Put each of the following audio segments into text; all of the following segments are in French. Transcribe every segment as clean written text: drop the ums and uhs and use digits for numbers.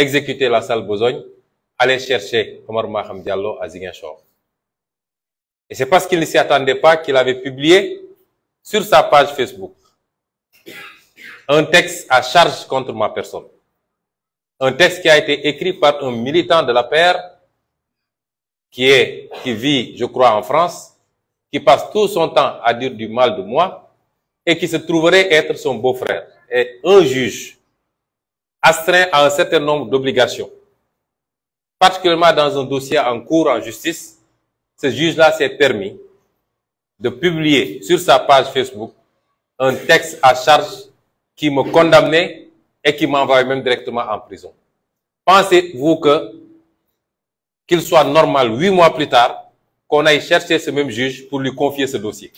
exécuter la salle Besogne, aller chercher Omar Maham Diallo à Ziguinchor. Et c'est parce qu'il ne s'y attendait pas qu'il avait publié sur sa page Facebook un texte à charge contre ma personne. Un texte qui a été écrit par un militant de la l'APR qui vit, je crois, en France, qui passe tout son temps à dire du mal de moi et qui se trouverait être son beau-frère. Et un juge astreint à un certain nombre d'obligations, particulièrement dans un dossier en cours en justice, ce juge-là s'est permis de publier sur sa page Facebook un texte à charge qui me condamnait et qui m'envoyait même directement en prison. Pensez-vous qu'il soit normal 8 mois plus tard qu'on aille chercher ce même juge pour lui confier ce dossier?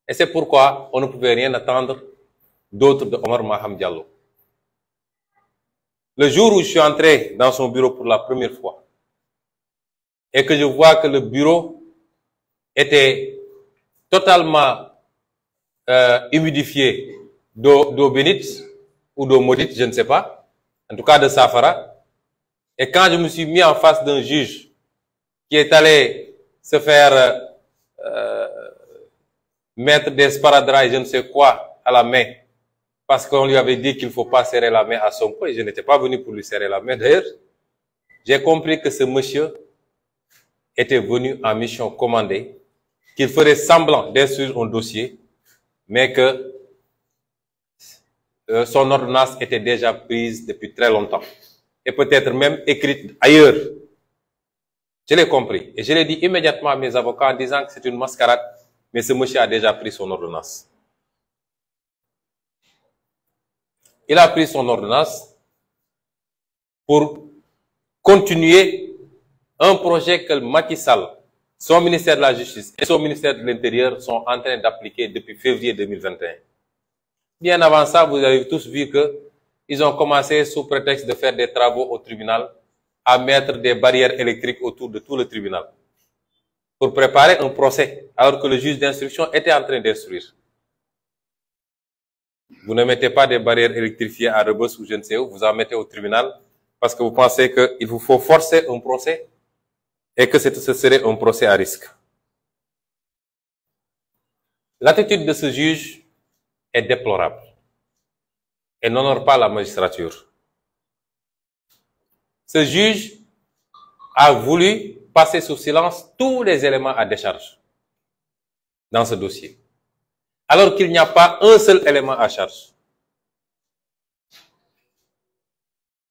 Et c'est pourquoi on ne pouvait rien attendre d'autre de Omar Maham Diallo. Le jour où je suis entré dans son bureau pour la première fois et que je vois que le bureau était totalement humidifié d'eau bénite ou d'eau maudite, je ne sais pas, en tout cas de safara, et quand je me suis mis en face d'un juge qui est allé se faire mettre des sparadraps et je ne sais quoi à la main, parce qu'on lui avait dit qu'il ne faut pas serrer la main à Sonko, et je n'étais pas venu pour lui serrer la main d'ailleurs, j'ai compris que ce monsieur était venu en mission commandée, qu'il ferait semblant d'instruire un dossier, mais que son ordonnance était déjà prise depuis très longtemps, et peut-être même écrite ailleurs. Je l'ai compris, et je l'ai dit immédiatement à mes avocats en disant que c'est une mascarade, mais ce monsieur a déjà pris son ordonnance. Il a pris son ordonnance pour continuer un projet que Macky Sall, son ministère de la Justice et son ministère de l'Intérieur sont en train d'appliquer depuis février 2021. Bien avant ça, vous avez tous vu qu'ils ont commencé sous prétexte de faire des travaux au tribunal à mettre des barrières électriques autour de tout le tribunal pour préparer un procès alors que le juge d'instruction était en train d'instruire. Vous ne mettez pas des barrières électrifiées à Rebeuss ou je ne sais où, vous en mettez au tribunal parce que vous pensez qu'il vous faut forcer un procès et que ce serait un procès à risque. L'attitude de ce juge est déplorable et n'honore pas la magistrature. Ce juge a voulu passer sous silence tous les éléments à décharge dans ce dossier, alors qu'il n'y a pas un seul élément à charge.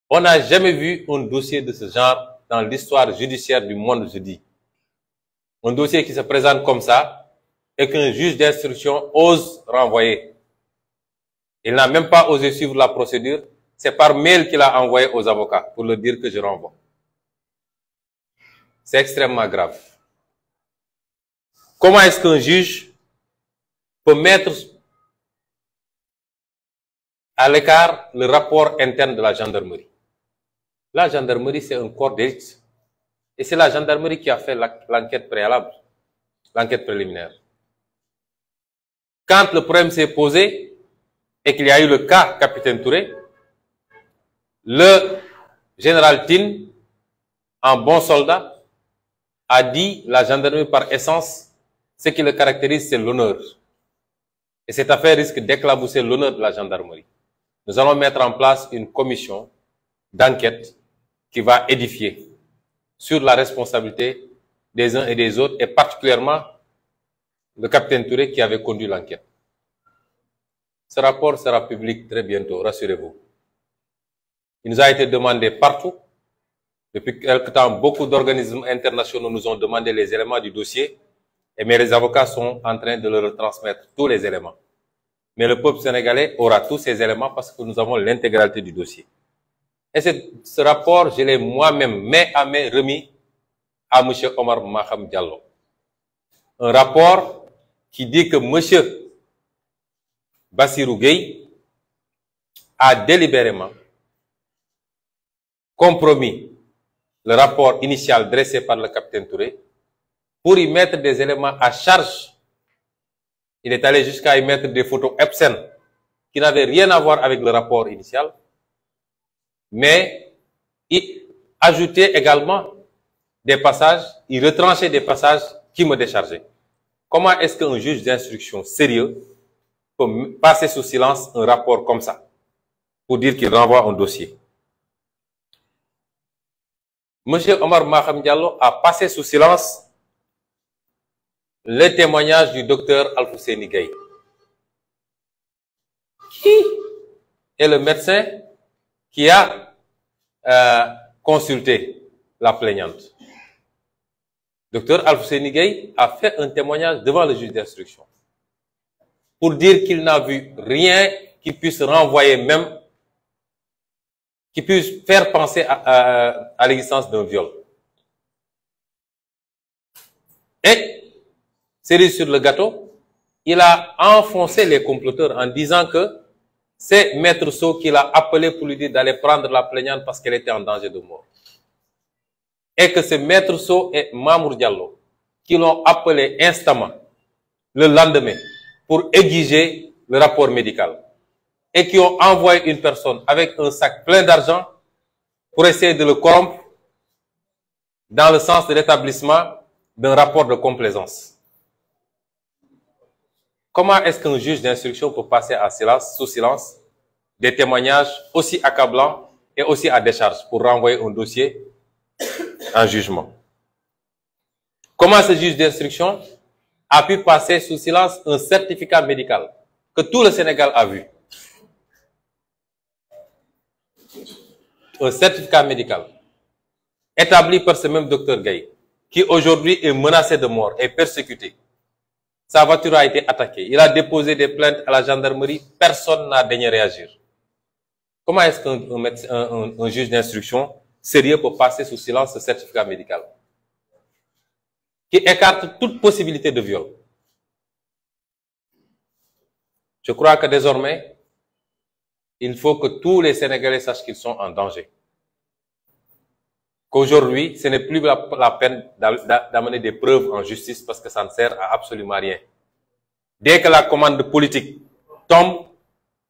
On n'a jamais vu un dossier de ce genre dans l'histoire judiciaire du monde, je dis. Un dossier qui se présente comme ça et qu'un juge d'instruction ose renvoyer. Il n'a même pas osé suivre la procédure. C'est par mail qu'il a envoyé aux avocats pour leur dire que je renvoie. C'est extrêmement grave. Comment est-ce qu'un juge peut mettre à l'écart le rapport interne de la gendarmerie? La gendarmerie, c'est un corps d'élite. Et c'est la gendarmerie qui a fait l'enquête préalable, l'enquête préliminaire. Quand le problème s'est posé et qu'il y a eu le cas Capitaine Touré, le général Tin, en bon soldat, a dit la gendarmerie par essence, ce qui le caractérise, c'est l'honneur. Et cette affaire risque d'éclabousser l'honneur de la gendarmerie. Nous allons mettre en place une commission d'enquête qui va édifier sur la responsabilité des uns et des autres, et particulièrement le capitaine Touré qui avait conduit l'enquête. Ce rapport sera public très bientôt, rassurez-vous. Il nous a été demandé partout. Depuis quelque temps, beaucoup d'organismes internationaux nous ont demandé les éléments du dossier, mais les avocats sont en train de leur retransmettre tous les éléments. Mais le peuple sénégalais aura tous ces éléments parce que nous avons l'intégralité du dossier. Et ce rapport, je l'ai moi-même, main à main, remis à M. Omar Maham Diallo. Un rapport qui dit que M. Bassirou Gueye a délibérément compromis le rapport initial dressé par le capitaine Touré pour y mettre des éléments à charge. Il est allé jusqu'à y mettre des photos obscènes qui n'avaient rien à voir avec le rapport initial. mais il ajoutait également des passages, il retranchait des passages qui me déchargeaient. Comment est-ce qu'un juge d'instruction sérieux peut passer sous silence un rapport comme ça pour dire qu'il renvoie un dossier? Monsieur Omar Maham Diallo a passé sous silence le témoignage du docteur Alfousseni Gaye, qui est le médecin qui a consulté la plaignante. Docteur Alfousseni Gaye a fait un témoignage devant le juge d'instruction pour dire qu'il n'a vu rien qui puisse renvoyer même, qui puisse faire penser à l'existence d'un viol. Et, cerise sur le gâteau, il a enfoncé les comploteurs en disant que c'est Maître Sow qui l'a appelé pour lui dire d'aller prendre la plaignante parce qu'elle était en danger de mort. Et que c'est Maître Sow et Mamour Diallo qui l'ont appelé instamment le lendemain pour exiger le rapport médical et qui ont envoyé une personne avec un sac plein d'argent pour essayer de le corrompre dans le sens de l'établissement d'un rapport de complaisance. Comment est-ce qu'un juge d'instruction peut passer sous silence des témoignages aussi accablants et aussi à décharge pour renvoyer un dossier en jugement? Comment ce juge d'instruction a pu passer sous silence un certificat médical que tout le Sénégal a vu? Un certificat médical établi par ce même docteur Gaye, qui aujourd'hui est menacé de mort et persécuté. Sa voiture a été attaquée. Il a déposé des plaintes à la gendarmerie. Personne n'a daigné réagir. Comment est-ce qu'un juge d'instruction sérieux peut passer sous silence ce certificat médical qui écarte toute possibilité de viol? Je crois que désormais, il faut que tous les Sénégalais sachent qu'ils sont en danger. Qu'aujourd'hui, ce n'est plus la peine d'amener des preuves en justice parce que ça ne sert à absolument rien. Dès que la commande politique tombe,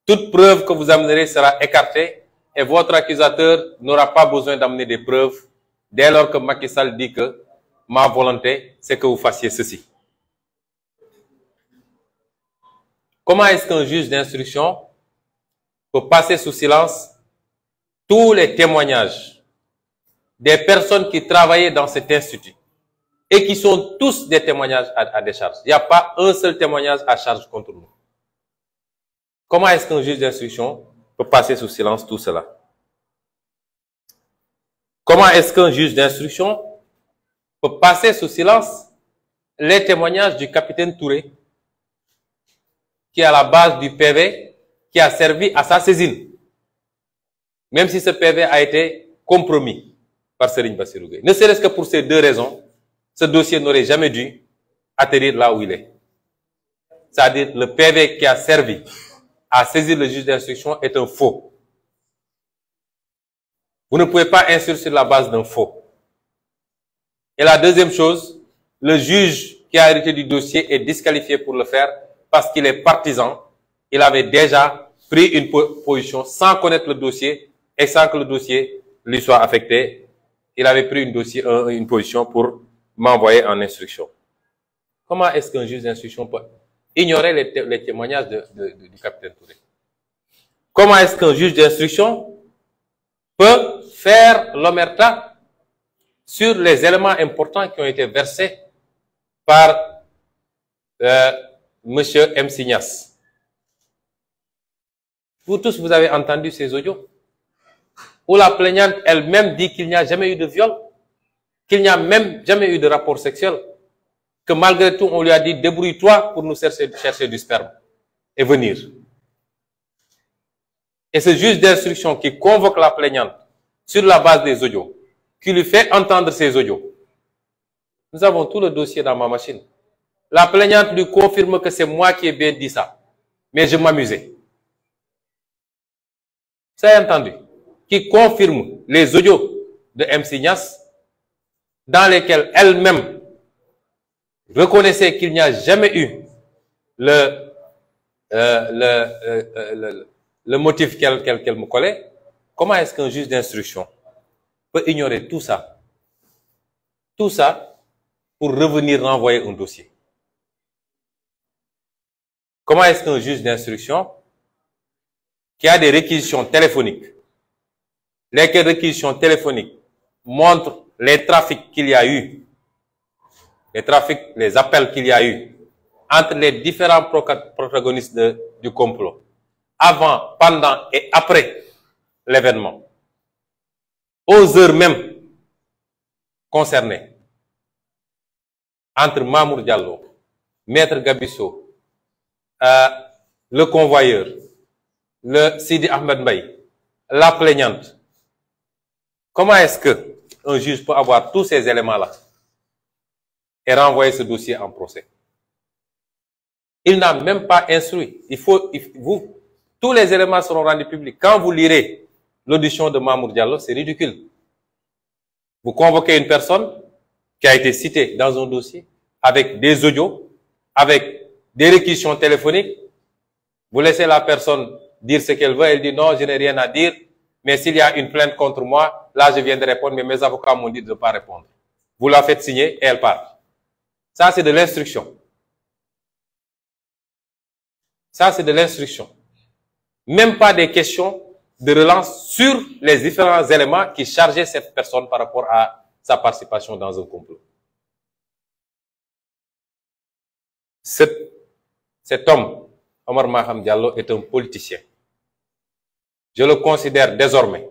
toute preuve que vous amènerez sera écartée et votre accusateur n'aura pas besoin d'amener des preuves dès lors que Macky Sall dit que ma volonté, c'est que vous fassiez ceci. Comment est-ce qu'un juge d'instruction peut passer sous silence tous les témoignages des personnes qui travaillaient dans cet institut et qui sont tous des témoignages à décharge? Il n'y a pas un seul témoignage à charge contre nous. Comment est-ce qu'un juge d'instruction peut passer sous silence tout cela? Comment est-ce qu'un juge d'instruction peut passer sous silence les témoignages du capitaine Touré, qui est à la base du PV, qui a servi à sa saisine, même si ce PV a été compromis par Serigne Bassirou Gueye? Ne serait-ce que pour ces deux raisons, ce dossier n'aurait jamais dû atterrir là où il est. C'est-à-dire le PV qui a servi à saisir le juge d'instruction est un faux. Vous ne pouvez pas instruire sur la base d'un faux. Et la deuxième chose, le juge qui a hérité du dossier est disqualifié pour le faire parce qu'il est partisan. Il avait déjà pris une position sans connaître le dossier et sans que le dossier lui soit affecté. Il avait pris une position pour m'envoyer en instruction. Comment est-ce qu'un juge d'instruction peut ignorer les témoignages du capitaine Touré? Comment est-ce qu'un juge d'instruction peut faire l'omerta sur les éléments importants qui ont été versés par monsieur M. Signas? Vous tous, vous avez entendu ces audios où la plaignante elle-même dit qu'il n'y a jamais eu de viol, qu'il n'y a même jamais eu de rapport sexuel, que malgré tout, on lui a dit « débrouille-toi pour nous chercher du sperme et venir ». Et ce juge d'instruction qui convoque la plaignante sur la base des audios, qui lui fait entendre ces audios, nous avons tout le dossier dans ma machine. La plaignante lui confirme que c'est moi qui ai bien dit ça, mais je m'amusais. Ça a entendu? Qui confirme les audios de M. Signas, dans lesquels elle-même reconnaissait qu'il n'y a jamais eu le motif qu'elle me collait, Comment est-ce qu'un juge d'instruction peut ignorer tout ça? Tout ça pour revenir renvoyer un dossier. Comment est-ce qu'un juge d'instruction qui a des réquisitions téléphoniques, lesquelles réquisitions téléphoniques montrent les trafics qu'il y a eu, les appels qu'il y a eu entre les différents protagonistes du complot, avant, pendant et après l'événement, aux heures même concernées, entre Mamour Diallo, Maître Gabisso, le convoyeur, le Sidi Ahmed Mbaye, la plaignante. Comment est-ce que un juge peut avoir tous ces éléments-là et renvoyer ce dossier en procès? Il n'a même pas instruit. Tous les éléments seront rendus publics. Quand vous lirez l'audition de Mamour Diallo, c'est ridicule. Vous convoquez une personne qui a été citée dans un dossier avec des audios, avec des réquisitions téléphoniques. Vous laissez la personne dire ce qu'elle veut, elle dit non, je n'ai rien à dire, mais s'il y a une plainte contre moi, là je viens de répondre, mais mes avocats m'ont dit de ne pas répondre. Vous la faites signer et elle part. Ça, c'est de l'instruction. Ça, c'est de l'instruction. Même pas des questions de relance sur les différents éléments qui chargeaient cette personne par rapport à sa participation dans un complot. Cet homme, Omar Maham Diallo, est un politicien. Je le considère désormais,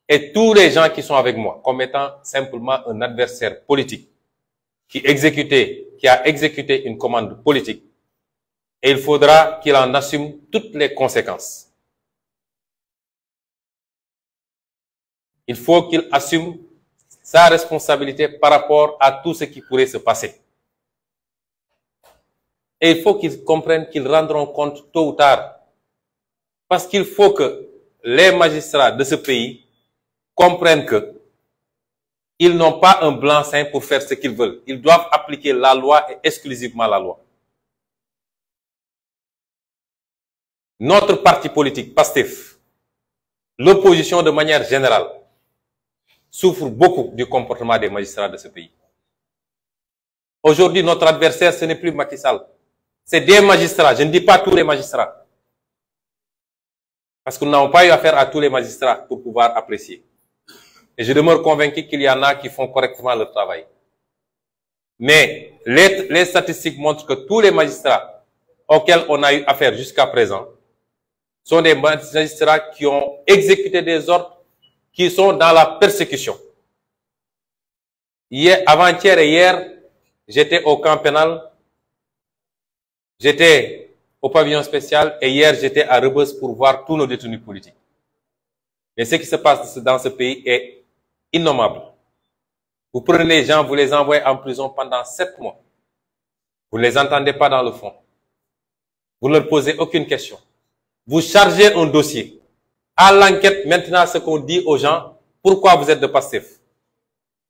et tous les gens qui sont avec moi, comme étant simplement un adversaire politique qui a exécuté une commande politique. Et il faudra qu'il en assume toutes les conséquences. Il faut qu'il assume sa responsabilité par rapport à tout ce qui pourrait se passer. Et il faut qu'ils comprennent qu'ils rendront compte tôt ou tard. Parce qu'il faut que les magistrats de ce pays comprennent que ils n'ont pas un blanc-seing pour faire ce qu'ils veulent. Ils doivent appliquer la loi et exclusivement la loi. Notre parti politique, PASTEF, l'opposition de manière générale, souffre beaucoup du comportement des magistrats de ce pays. Aujourd'hui, notre adversaire, ce n'est plus Macky Sall. C'est des magistrats. Je ne dis pas tous les magistrats. Parce que nous n'avons pas eu affaire à tous les magistrats pour pouvoir apprécier. Et je demeure convaincu qu'il y en a qui font correctement leur travail. Mais les statistiques montrent que tous les magistrats auxquels on a eu affaire jusqu'à présent sont des magistrats qui ont exécuté des ordres qui sont dans la persécution. Avant-hier et hier, j'étais au camp pénal, j'étais au pavillon spécial et hier j'étais à Rebeuss pour voir tous nos détenus politiques. Mais ce qui se passe dans ce pays est innommable. Vous prenez les gens, vous les envoyez en prison pendant 7 mois. Vous ne les entendez pas dans le fond. Vous ne leur posez aucune question. Vous chargez un dossier. À l'enquête, maintenant, ce qu'on dit aux gens, pourquoi vous êtes de PASTEF?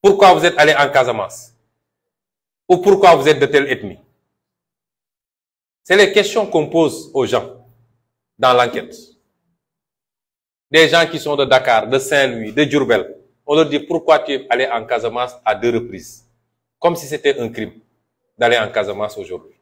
Pourquoi vous êtes allé en Casamance? Ou pourquoi vous êtes de telle ethnie? C'est les questions qu'on pose aux gens dans l'enquête. Des gens qui sont de Dakar, de Saint-Louis, de Diourbel, on leur dit pourquoi tu es allé en Casamance à 2 reprises. Comme si c'était un crime d'aller en Casamance aujourd'hui.